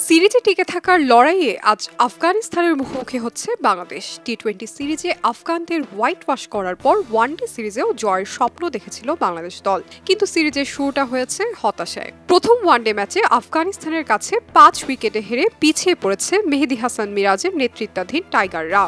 সিরিজে টিকে থাকার লড়াইয়ে আজ আফগানিস্তানের মুখোমুখি হচ্ছে বাংলাদেশ। টি-20 সিরিজে আফগানদের হোয়াইট ওয়াশ করার পর ওয়ানডে সিরিজেও জয়ের স্বপ্ন দেখেছিল বাংলাদেশ দল, কিন্তু সিরিজের শুরুটা হয়েছে হতাশায়। প্রথম ওয়ানডে ম্যাচে আফগানিস্তানের কাছে 5 উইকেটে হেরে পিছিয়ে পড়েছে মেহেদী হাসান মিরাজের নেতৃত্বাধীন টাইগাররা।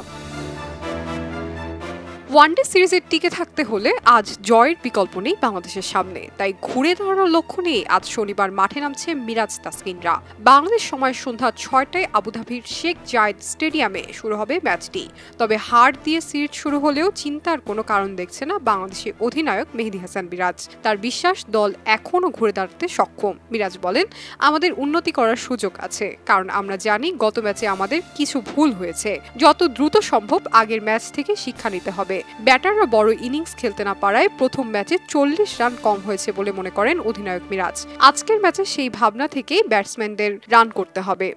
ওয়ানডে সিরিজে টিকে থাকতে হলে আজ জয়ের বিকল্প নেই বাংলাদেশের সামনে, তাই ঘুরে দাঁড়ানোর লক্ষ্য নিয়ে আজ শনিবার মাঠে নামছে মিরাজ তাসকিনরা। বাংলাদেশ সময় সন্ধ্যা 6টায় আবুধাবির শেখ জায়েদ স্টেডিয়ামে শুরু হবে ম্যাচটি। তবে হার দিয়ে সিরিজ শুরু হলেও চিন্তার কোনো কারণ দেখছে না বাংলাদেশের অধিনায়ক মেহেদী হাসান মিরাজ। তার বিশ্বাস দল এখনও ঘুরে দাঁড়াতে সক্ষম। মিরাজ বলেন, আমাদের উন্নতি করার সুযোগ আছে, কারণ আমরা জানি গত ম্যাচে আমাদের কিছু ভুল হয়েছে। যত দ্রুত সম্ভব আগের ম্যাচ থেকে শিক্ষা নিতে হবে। ব্যাটাররা বড় ইনিংস খেলতে না পারায় প্রথম ম্যাচে 40 রান কম হয়েছে বলে মনে করেন অধিনায়ক মিরাজ। আজকের ম্যাচে সেই ভাবনা থেকেই ব্যাটসম্যানদের রান করতে হবে।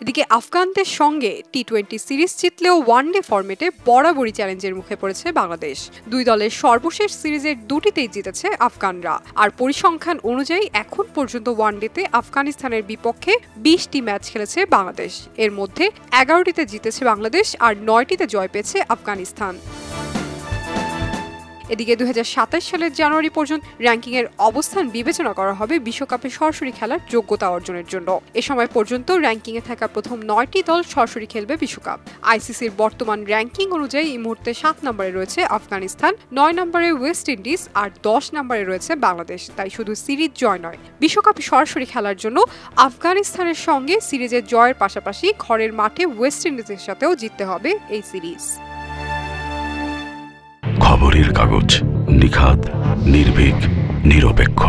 এদিকে আফগানদের সঙ্গে টি-20 সিরিজ জিতলেও ওয়ানডে ফরম্যাটে বরাবরই চ্যালেঞ্জের মুখে পড়েছে বাংলাদেশ। দুই দলের সর্বশেষ সিরিজের দুটিতেই জিতেছে আফগানরা। আর পরিসংখ্যান অনুযায়ী এখন পর্যন্ত ওয়ানডেতে আফগানিস্তানের বিপক্ষে 20টি ম্যাচ খেলেছে বাংলাদেশ। এর মধ্যে 11টিতে জিতেছে বাংলাদেশ আর 9টিতে জয় পেয়েছে আফগানিস্তান। এদিকে 2027 সালের জানুয়ারি পর্যন্ত র্যাঙ্কিংয়ের অবস্থান বিবেচনা করা হবে বিশ্বকাপে সরাসরি খেলার যোগ্যতা অর্জনের জন্য। এ সময় পর্যন্ত র্যাঙ্কিংয়ে থাকা প্রথম 9টি দল সরাসরি খেলবে বিশ্বকাপ। আইসিসির বর্তমান র্যাঙ্কিং অনুযায়ী এই মুহূর্তে 7 নম্বরে রয়েছে আফগানিস্তান, 9 নম্বরে ওয়েস্ট ইন্ডিজ আর 10 নম্বরে রয়েছে বাংলাদেশ। তাই শুধু সিরিজ জয় নয়, বিশ্বকাপে সরাসরি খেলার জন্য আফগানিস্তানের সঙ্গে সিরিজের জয়ের পাশাপাশি ঘরের মাঠে ওয়েস্ট ইন্ডিজের সাথেও জিততে হবে এই সিরিজ। খবরের কাগজ, নিখাত, নির্ভীক, নিরপেক্ষ।